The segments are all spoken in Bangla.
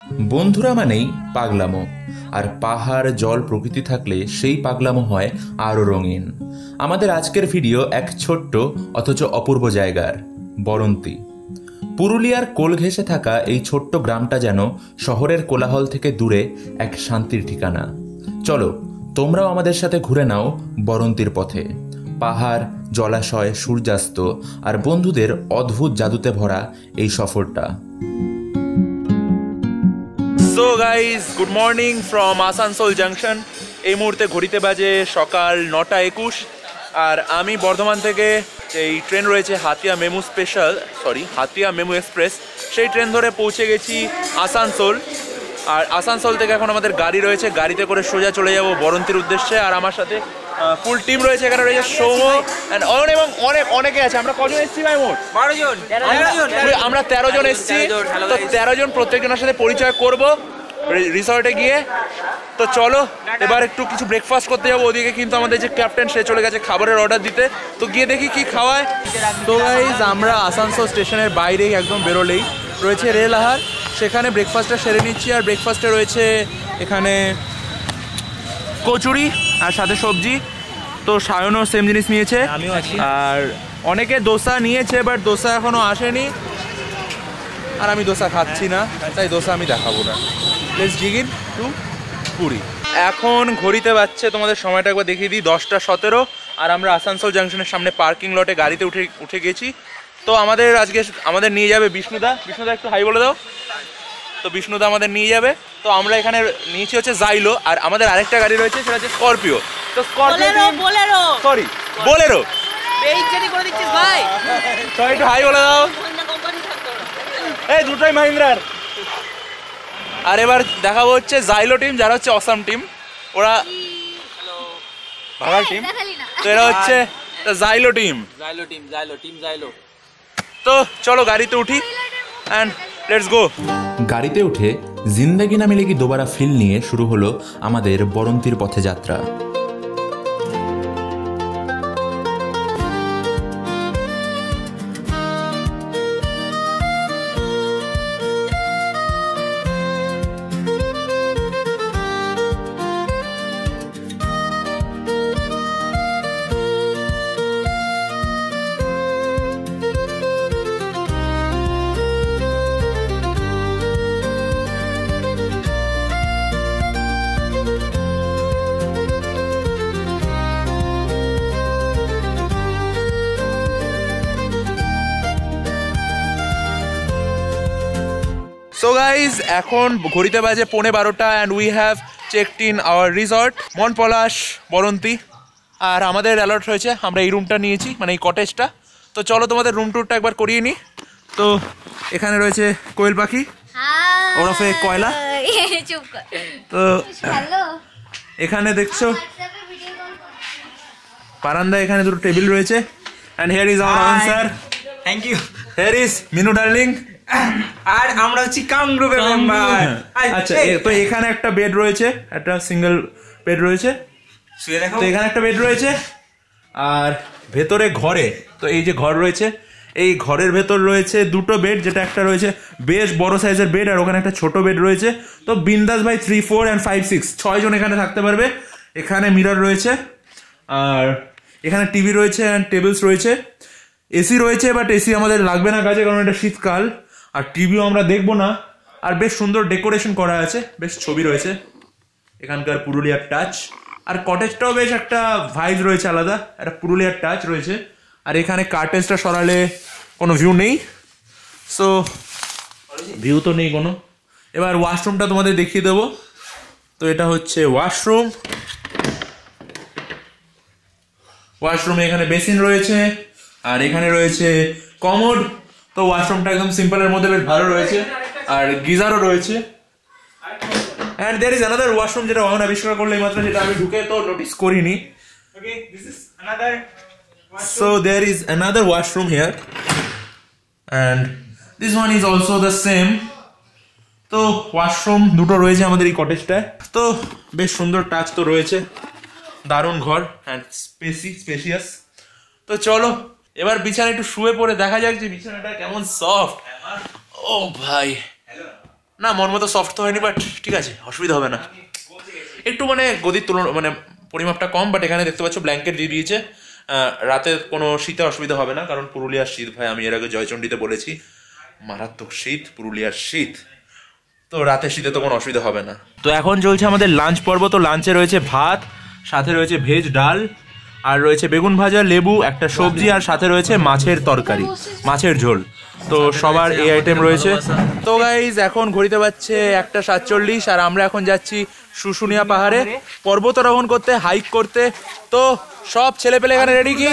বন্ধুরা মানেই পাগলামো, আর পাহাড় জল প্রকৃতি থাকলে সেই পাগলামো হয় আরও রঙিন। আমাদের আজকের ভিডিও এক ছোট্ট অথচ অপূর্ব জায়গার, বরন্তী। পুরুলিয়ার কোল ঘেঁষে থাকা এই ছোট্ট গ্রামটা যেন শহরের কোলাহল থেকে দূরে এক শান্তির ঠিকানা। চলো তোমরাও আমাদের সাথে ঘুরে নাও বরন্তীর পথে। পাহাড়, জলাশয়, সূর্যাস্ত আর বন্ধুদের অদ্ভুত জাদুতে ভরা এই সফরটা। So guys, good morning from Asansol junction. এই মুহূর্তে ঘড়িতে বাজে সকাল 9:21, আর আমি বর্ধমান থেকে এই ট্রেন রয়েছে হাতিয়া মেমু এক্সপ্রেস, সেই ট্রেন ধরে পৌঁছে গেছি আসানসোল। আর আসানসোল থেকে এখন আমাদের গাড়ি রয়েছে, গাড়িতে করে সোজা চলে যাব বরন্তীর উদ্দেশ্যে। আর আমার সাথে ফুল টিম রয়েছে, এখানে রয়েছে সৌম অ্যান্ড অয়ন এবং অনেকে আছে। আমরা কজন এসেছি ভাই? মোট 12 জন। আমরা 13 জন এসেছি। তো 13 জন প্রত্যেকজনের সাথে পরিচয় করব রিসর্টে গিয়ে। তো চলো এবার একটু কিছু ব্রেকফাস্ট করতে যাবো ওদিকে, কিন্তু আমাদের যে ক্যাপ্টেন সে চলে গেছে খাবারের অর্ডার দিতে। তো গিয়ে দেখি কি খাওয়ায়। তো গাইজ, আমরা আসানসোল স্টেশনের বাইরেই একদম বেরোলেই রয়েছে রেল-আহার, সেখানে ব্রেকফাস্টটা সেরে নিচ্ছি। আর ব্রেকফাস্টে রয়েছে এখানে কচুরি আর সাথে সবজি। তো সায়নও সেম জিনিস নিয়েছে, আর অনেকে দোসা নিয়েছে, বাট দোসা এখনো আসেনি। আর আমি দোসা খাচ্ছি না, তাই দোসা আমি দেখাবো না। Let's dig into Puri. এখন ঘড়িতে বাজছে, তোমাদের সময়টা একবার দেখিয়ে দিই, 10:17। আর আমরা আসানসোল জাংশনের সামনে পার্কিং লটে গাড়িতে উঠে গেছি। তো আমাদের নিয়ে যাবে বিষ্ণুদা। একটু হাই বলে দাও। তো বিষ্ণুদা আমাদের নিয়ে যাবে। তো আমরা এখানে নিয়েছি হচ্ছে জাইলো, আর আমাদের আরেকটা গাড়ি রয়েছে, সেটা হচ্ছে স্করপিও। তো বোলেরো একটু হাই বলে দাও। এই দুটোই মাহিন্দ্রার। আর এবার দেখাবো হচ্ছে জাইলো টিম, যারা হচ্ছে অসাম টিম, ওরা ভাগার টিম। তো এরা হচ্ছে জাইলো টিম। তো চলো গাড়িতে উঠি অ্যান্ড লেটস গো। গাড়িতে উঠে জিন্দাগি না মিলেগি দোবারা ফিল নিয়ে শুরু হলো আমাদের বরন্তীর পথে যাত্রা। সো গাইজ, এখন ঘড়িতে বাজে 12:15 and we have checked in our resort মন পলাশ বরন্তী। আর আমাদের অ্যালার্ট হয়েছে, আমরা এই রুমটা নিয়েছি, মানে এই কটেজটা। তো চলো তোমাদের রুম ট্যুরটা একবার করিয়ে নিই। তো এখানে রয়েছে কোয়েল পাখি ওরফে কয়লা। তো এখানে দেখছো বারান্দা, এখানে দুটো টেবিল রয়েছে। And here is our answer. Thank you. Here is Minu darling. আর আমরা হচ্ছি কাম গ্রুপের মেম্বার। আচ্ছা, তো এখানে একটা বেড রয়েছে, একটা সিঙ্গেল বেড রয়েছে। তো এখানে একটা বেড রয়েছে, আর ভেতরে ঘরে, তো এই যে ঘর রয়েছে, এই ঘরের ভেতর রয়েছে দুটো বেড, যেটা একটা রয়েছে বেশ বড় সাইজের বেড, আর ওখানে একটা ছোট বেড রয়েছে। তো বিন্দাস ভাই 3, 4 and 5, 6 6 জন এখানে থাকতে পারবে। এখানে মিরর রয়েছে, আর এখানে টিভি রয়েছে অ্যান্ড টেবিলস রয়েছে। এসি রয়েছে, বাট এসি আমাদের লাগবে না কাজে, কারণ এটা শীতকাল। আর টিভিও আমরা দেখবো না। আর বেশ সুন্দর ডেকোরেশন করা আছে, বেশ ছবি রয়েছে এখানকার পুরুলিয়ার টাচ। আর কটেজটাও বেশ একটা ভাইব রয়েছে আলাদা, একটা পুরুলিয়ার টাচ রয়েছে। আর এখানে কার্টেজটা সরালে কোনো ভিউ নেই, সো ভিউ তো নেই কোনো। এবার ওয়াশরুমটা তোমাদের দেখিয়ে দেবো। তো এটা হচ্ছে ওয়াশরুমে এখানে বেসিন রয়েছে, আর এখানে রয়েছে কমোড। তো ওয়াশরুমটা একদম সিম্পলের মধ্যে বেশ ভালো রয়েছে, আর গিজারও রয়েছে। And there is another washroom, যেটা অয়ন আবিষ্কার করলো মাত্র, যেটা আমি ঢুকে তো নোটিস করিনি। So there is another washroom here, and this one is also the same. তো ওয়াশরুম দুটো রয়েছে আমাদের এই কটেজটায়। তো বেশ সুন্দর টাচ তো রয়েছে, দারুণ ঘর অ্যান্ড স্পেসিয়াস। তো চলো এবার বিছানা একটু শুয়ে পড়ে দেখা যাক যে বিছানাটা কেমন সফট। ও ভাই, না মন মতো সফট তো হয়নি, বাট ঠিক আছে, অসুবিধা হবে না। একটু মানে গদির তুলনা মানে পরিমাপটা কম, বাট এখানে দেখতে পাচ্ছ ব্ল্যাঙ্কেট দিয়ে দিয়েছে। রাতে কোনো শীতে অসুবিধা হবে না, কারণ পুরুলিয়ার শীত ভাই, আমি এর আগে জয়চণ্ডীতে বলেছি মারাত্মক শীত, পুরুলিয়ার শীত। তো রাতে শীতে তো কোনো অসুবিধা হবে না। তো এখন চলছে আমাদের লাঞ্চ পর্ব। তো লাঞ্চে রয়েছে ভাত, সাথে রয়েছে ভেজ ডাল, আর রয়েছে বেগুন ভাজা, লেবু, একটা সবজি, আর সাথে রয়েছে মাছের তরকারি, মাছের ঝোল। তো সবার এই আইটেম রয়েছে। তো গাইজ এখন ঘড়িতে বাজছে 1:47, আর আমরা এখন যাচ্ছি শুশুনিয়া পাহাড়ে পর্বতারোহণ করতে, হাইক করতে। তো সব ছেলে পেলে এখানে রেডি কি?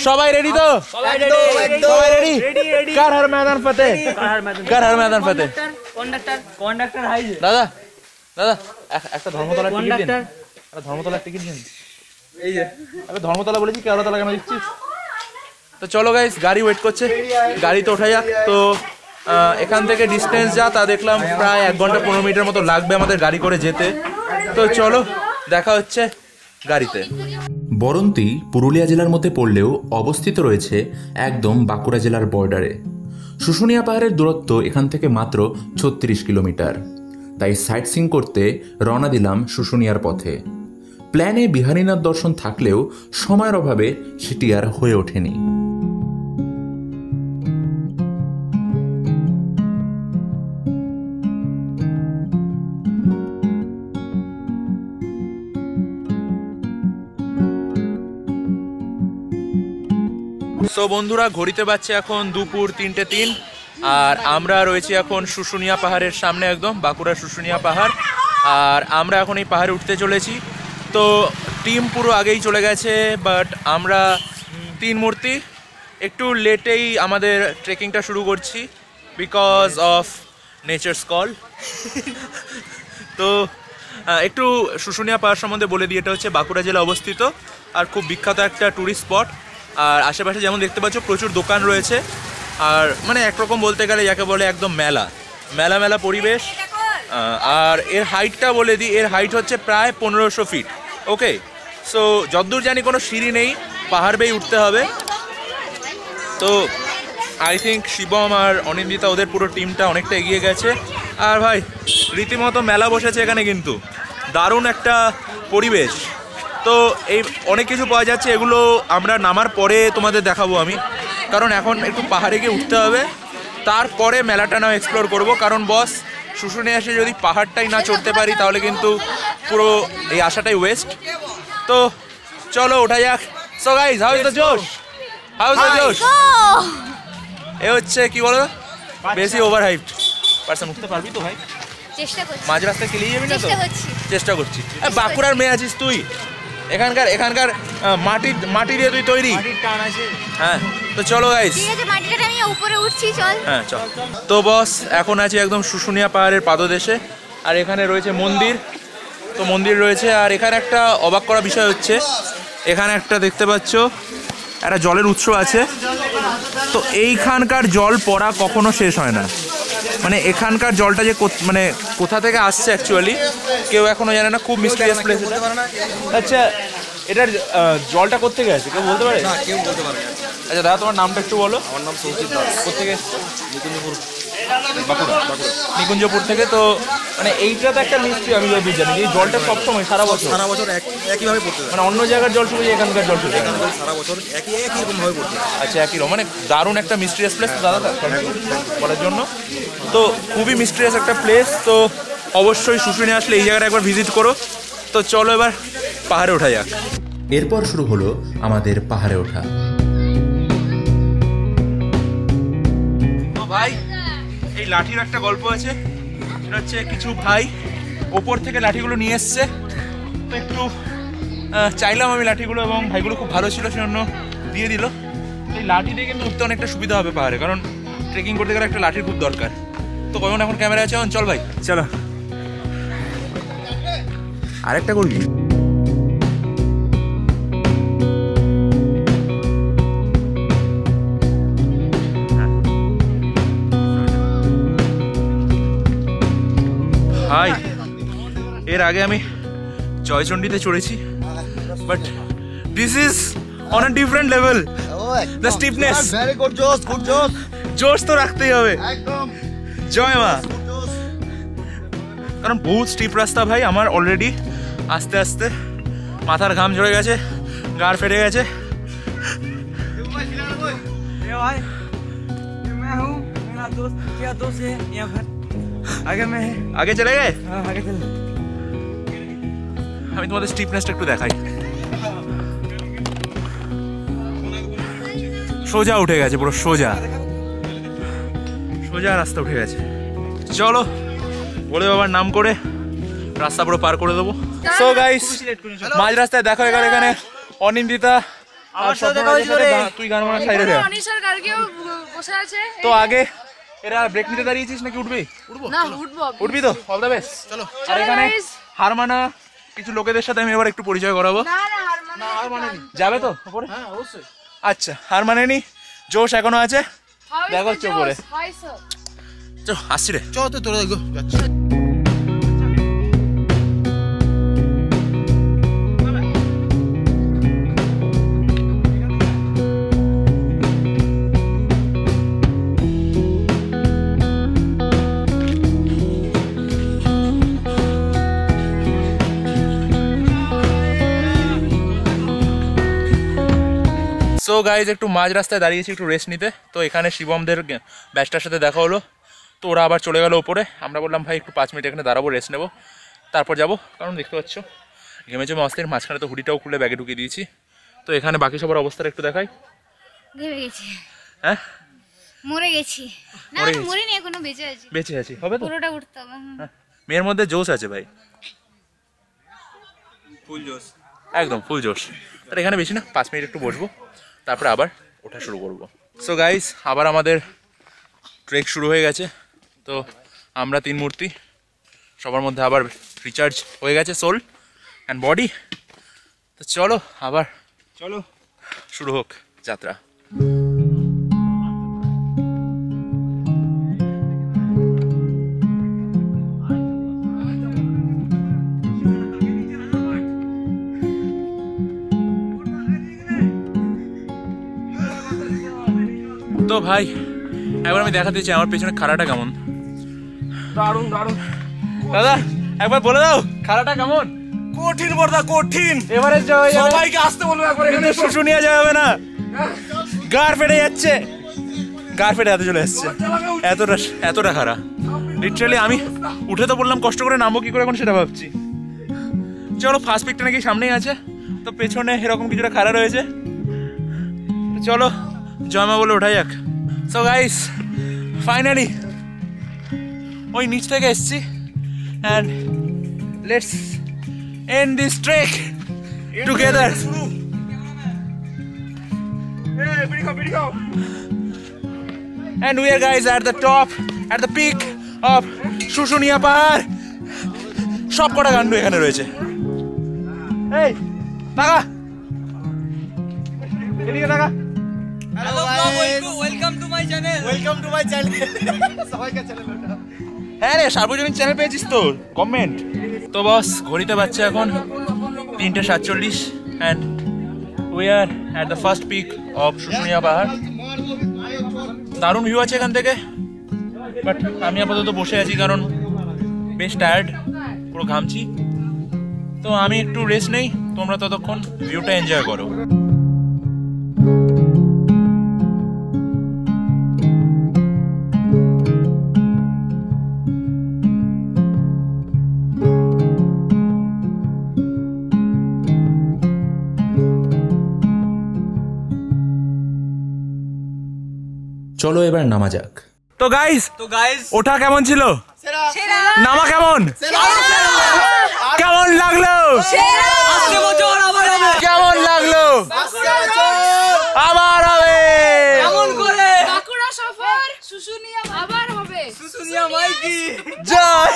সবাই রেডি তো? সবাই রেডি? কার হার ময়দান ফতে, কার হার ময়দান ফতে। কন্ডাক্টর হাই দাদা দাদা একটা ধর্মতলার টিকিট দিন, একটা ধর্মতলার টিকিট দিন। এই যে আমি ধর্মতলা বলেছি, কেওড়াতলা কেন দিচ্ছিস? তো চলো গাইস, গাড়ি ওয়েট করছে, গাড়িতে ওঠা যাক। তো এখান থেকে ডিস্টেন্স যা তা দেখলাম প্রায় 1 ঘন্টা 15 মিনিটের মতো লাগবে আমাদের গাড়ি করে যেতে। তো চলো দেখা হচ্ছে গাড়িতে। বরন্তী পুরুলিয়া জেলার মধ্যে পড়লেও অবস্থিত রয়েছে একদম বাঁকুড়া জেলার বর্ডারে। শুশুনিয়া পাহাড়ের দূরত্ব এখান থেকে মাত্র 36 কিলোমিটার। তাই সাইট সিং করতে রওনা দিলাম শুশুনিয়ার পথে। প্ল্যানে বিহারীনাথ দর্শন থাকলেও সময়ের অভাবে সেটি আর হয়ে ওঠেনি। সো বন্ধুরা, ঘড়িতে বাজছে এখন দুপুর 3:03, আর আমরা রয়েছি এখন শুশুনিয়া পাহাড়ের সামনে, একদম বাঁকুড়া শুশুনিয়া পাহাড়। আর আমরা এখন এই পাহাড়ে উঠতে চলেছি। তো টিম পুরো আগেই চলে গেছে, বাট আমরা 3 মূর্তি একটু লেটেই আমাদের ট্রেকিংটা শুরু করছি, বিকজ অফ নেচারস কল। তো একটু শুশুনিয়া পাহাড় সম্বন্ধে বলে দিই। এটা হচ্ছে বাঁকুড়া জেলা অবস্থিত, আর খুব বিখ্যাত একটা ট্যুরিস্ট স্পট। আর আশেপাশে যেমন দেখতে পাচ্ছ প্রচুর দোকান রয়েছে, আর মানে একরকম বলতে গেলে যাকে বলে একদম মেলা মেলা মেলা পরিবেশ। আর এর হাইটটা বলে দিই, এর হাইট হচ্ছে প্রায় 1500 ফিট। ওকে, সো যতদূর জানি কোনো সিঁড়ি নেই, পাহাড় বেয়ে উঠতে হবে। তো আই থিঙ্ক শিবম আর অনিন্দিতা ওদের পুরো টিমটা অনেকটা এগিয়ে গেছে। আর ভাই রীতিমতো মেলা বসেছে এখানে, কিন্তু দারুণ একটা পরিবেশ। তো এই অনেক কিছু পাওয়া যাচ্ছে, এগুলো আমরা নামার পরে তোমাদের দেখাবো আমি, কারণ এখন একটু পাহাড়ে গিয়ে উঠতে হবে, তারপরে মেলাটা নাও এক্সপ্লোর করব। কারণ বস, শুশুনিয়া এসে যদি পাহাড়টাই না চড়তে পারি তাহলে কিন্তু পুরো এই আশাটাই ওয়েস্ট। তো চলো ওঠা যাক। So guys, how is the জোশ? হাউ ইজ দ্য জোশ? এ হচ্ছে কি বলো, বেশি ওভার হাইপড পারসন। উঠতে পারবি তো ভাই? চেষ্টা করছি, মাঝ রাস্তায় কেলিয়ে যাবি না তো? চেষ্টা করছি। বাঁকুড়ার মেয়ে আছিস তুই, এখানকার মাটি দিয়ে তুই তৈরি। হ্যাঁ, তো চলো গাইস, ঠিক আছে, মাটিটা আমি উপরে উঠছি, চল। হ্যাঁ চল। তো বস, এখন আছি একদম শুশুনিয়া পাহাড়ের পাদদেশে, আর এখানে রয়েছে মন্দির। তো মন্দির রয়েছে, আর এখানে একটা অবাক করা বিষয় হচ্ছে, এখানে একটা দেখতে পাচ্ছ একটা জলের উৎস আছে। তো এইখানকার জল পড়া কখনো শেষ হয় না, মানে এখানকার জলটা যে মানে কোথা থেকে আসছে অ্যাকচুয়ালি কেউ এখনো জানে না। খুব মিস্টেরিয়াস প্লেস। আচ্ছা, এটার জলটা কোথেকে আসে কেউ বলতে পারে? না, কেউ বলতে পারে না। আচ্ছা দাদা, তোমার নামটা একটু বলো। আমার নাম সৌজিত দাস। কোথেকে এসছো? নিকুঞ্জপুর, বাঁকুড়া। নিকুঞ্জপুর থেকে। তো মানে এইটা তো একটা মিস্ট্রি, আমি যদি জানি এই জলটা সবসময় সারা বছর একইভাবে পড়তে থাকে। মানে অন্য জায়গার জল শুধু এখানকার জল শুধু সারা বছর একই রকম ভাবে পড়তে থাকে। আচ্ছা, একই রকম, মানে দারুণ একটা মিস্ট্রিয়াস প্লেস দাদা বলার জন্য। তো খুবই মিস্ট্রিয়াস একটা প্লেস। তো অবশ্যই শুশুনিয়া আসলে এই জায়গাটা একবার ভিজিট করো। তো চলো এবার পাহাড়ে ওঠা যাক। এরপর শুরু হলো আমাদের পাহাড়ে ওঠা। তো ভাই, এই লাঠির একটা গল্প আছে। এটা হচ্ছে কিছু ভাই ওপর থেকে লাঠিগুলো নিয়ে এসছে। তো একটু চাইলাম আমি লাঠিগুলো, এবং ভাইগুলো খুব ভালো ছিল, সেজন্য দিয়ে দিল। এই লাঠি দিয়ে কিন্তু উঠতে অনেকটা সুবিধা হবে পাহাড়ে, কারণ ট্রেকিং করতে গেলে একটা লাঠির খুব দরকার। তো কখন এখন ক্যামেরা আছে, চল ভাই চলো আরেকটা করবি। ভাই, এর আগে আমি জয়চণ্ডীতে চড়েছি, but this is on a different level. The stiffness, very good জোশ, গুড জোশ। জোশ তো রাখতেই হবে। একদম জয় মা। কারণ বহুত স্টিপ রাস্তা ভাই। আমার অলরেডি আস্তে আস্তে মাথার ঘাম ঝরে গেছে, গাড় ফেটে গেছে। আগে চলে গে, আমি তোমাদের স্টিপনেসটা একটু দেখাই। সোজা উঠে গেছে, পুরো সোজা সোজা রাস্তা উঠে গেছে। চলো বলে বাবার নাম করে রাস্তা পুরো পার করে দেবো। সো গাইস, মাঝ রাস্তায় দেখো এখানে অনিন্দিতা তুই গান মারা সাইডে দেখ। তো আগে এরা ব্রেক নিতে দাঁড়িয়েছিস নাকি উঠবি? উঠবি তো? All the best. চলো। আর এখানে হারমানা কিছু লোকেদের সাথে আমি এবার একটু পরিচয় করাবো। যাবে তো উপরে? হ্যাঁ অবশ্যই। আচ্ছা, হারমানা নি, জোশ এখনো আছে, দেখো হচ্ছে উপরে। চল আসছি রে। চল তো তোরা যাচ্ছি। সো গাইজ, একটু মাঝ রাস্তায় দাঁড়িয়েছি একটু রেস্ট নিতে। তো এখানে শিবমদের ব্যাচটার সাথে দেখা হলো, তো ওরা আবার চলে গেল উপরে। আমরা বললাম ভাই একটু 5 মিনিট এখানে দাঁড়াবো, রেস্ট নেবো, তারপর যাবো। কারণ দেখতে পাচ্ছ ঘেমে জমে অস্থির। মাঝখানে তো হুডিটাও খুলে ব্যাগে ঢুকিয়ে দিয়েছি। তো এখানে বাকি সবার অবস্থাটা একটু দেখাই। ঘেমে গেছি। হ্যাঁ মরে গেছি। না মরিনি, এখনো বেঁচে আছি। বেঁচে আছি, হবে তো? পুরোটা উঠতে হবে। মেয়ের মধ্যে জোশ আছে ভাই, ফুল জোশ, একদম ফুল জোশ। তার এখানে বেশি না, 5 মিনিট একটু বসবো, তারপরে আবার ওঠা শুরু করবো। সো গাইস, আবার আমাদের ট্রেক শুরু হয়ে গেছে। তো আমরা 3 মূর্তি, সবার মধ্যে আবার রিচার্জ হয়ে গেছে সোল অ্যান্ড বডি। তো চলো আবার চলো শুরু হোক যাত্রা। তো ভাই একবার আমি দেখাতে চাই আমার পেছনে খাড়াটা কেমন। দারুণ দারুণ। দাদা একবার বলে দাও খাড়াটা কেমন। কঠিন বর্দা, কঠিন। এবারে সবাইকে আসতে বলবো একবার। এখানে শুশুনিয়া যাবে না, গাড় ফেটে যাচ্ছে, গাড় ফেটে হাতে চলে আসছে। এতটা খাড়া লিটারালি। আমি উঠে তো বললাম কষ্ট করে, নামবো কি করে এখন সেটা ভাবছি। চলো, ফার্স্ট পিকটা নাকি সামনেই আছে, তো পেছনে এরকম কিছুটা খাড়া রয়েছে। চলো জয়মা বলে ওঠা যাক। সো গাইস, ফাইনালি ওই নিচ থেকে এসছি and let's and this trek together. And we are guys at the top, at the peak of Susunia পাহাড়। সব কটা গান্ডু এখানে রয়েছে। এই টাকা এদিকে টাকা। Hello guys, welcome to my channel. Welcome to my channel. সবাইকে চ্যানেল ওটা। হ্যাঁ রে, সার্বজনীন চ্যানেল পেয়েছিস তো, কমেন্ট। তো বস ঘড়িতে বাজছে এখন 3:47 and we are at the first peak of Susunia পাহাড়। দারুণ ভিউ আছে এখান থেকে, বাট আমি আপাতত বসে আছি কারণ বেশ টায়ার্ড, পুরো ঘামছি। তো আমি একটু রেস্ট নেই, তোমরা ততক্ষণ ভিউটা এনজয় করো। চলো এবার নামা যাক। তো গাইস ওঠা কেমন ছিল, নামা কেমন, কেমন লাগলো, কেমন লাগলো, আবার হবে বাঁকুড়া সফর শুশুনিয়া আবার হবে। শুশুনিয়া মাইকি জয়।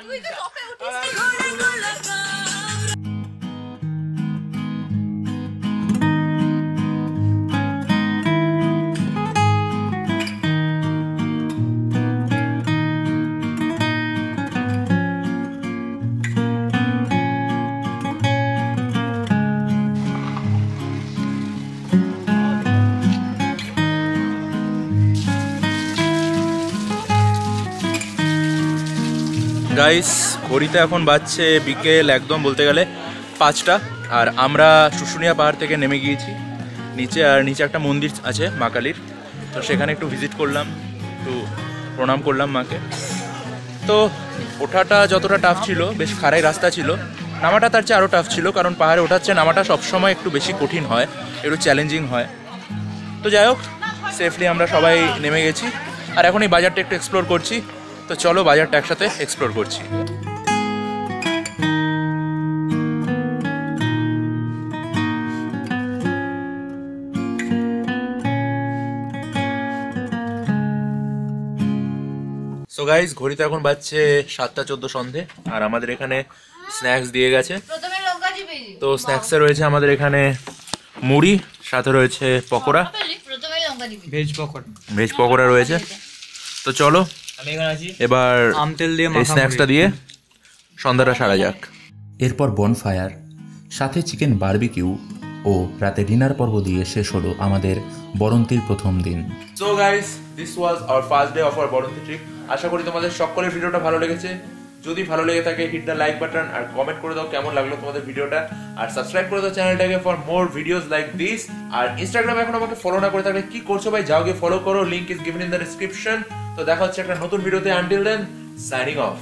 তুই তো টপে উঠিস। গাইস ঘড়িতে এখন বাজছে বিকেল একদম বলতে গেলে 5টা, আর আমরা শুশুনিয়া পাহাড় থেকে নেমে গিয়েছি নিচে। আর নিচে একটা মন্দির আছে মা কালীর, তো সেখানে একটু ভিজিট করলাম, একটু প্রণাম করলাম মাকে। তো ওঠাটা যতটা টাফ ছিল, বেশ খাড়াই রাস্তা ছিল, নামাটা তার চেয়ে আরও টাফ ছিল, কারণ পাহাড়ে ওঠার চেয়ে নামাটা সবসময় একটু বেশি কঠিন হয়, একটু চ্যালেঞ্জিং হয়। তো যাই হোক, সেফলি আমরা সবাই নেমে গেছি, আর এখন এই বাজারটা একটু এক্সপ্লোর করছি। তো চলো বাজারটা একসাথে এক্সপ্লোর করছি। সো গাইজ ঘড়িতে এখন বাজছে 7:14 সন্ধে, আর আমাদের এখানে স্ন্যাক্স দিয়ে গেছে। প্রথমে লঙ্কা দিবি। তো স্ন্যাক্সে রয়েছে আমাদের এখানে মুড়ি, সাথে রয়েছে পকোড়া, প্রথমে লঙ্কা দিবি। ভেজ পকোড়া রয়েছে। তো চলো আমি এখানে আছি এবার আম তেল দিয়ে এই স্ন্যাক্সটা দিয়ে সন্ধ্যাটা সারা যাক। এরপর বনফায়ার, সাথে চিকেন বারবিকিউ ও রাতে ডিনার পর্ব দিয়ে শেষ হলো আমাদের বরন্তির প্রথম দিন। So guys this was our first day of our Baranti trip. আশা করি তোমাদের সকলের ভিডিওটা ভালো লেগেছে। যদি ভালো লেগে থাকে হিট দ্য লাইক বাটন, আর কমেন্ট করে দাও কেমন লাগলো তোমাদের ভিডিওটা, আর সাবস্ক্রাইব করে দাও চ্যানেলটাকে for more videos like this. আর ইনস্টাগ্রামে এখন আমাকে ফলো না করে থাকলে কি করছো ভাই, যাও গিয়ে ফলো করো, link is given in the description. তো দেখা হচ্ছে একটা নতুন ভিডিওতে, আনটিল দেন সাইনিং অফ।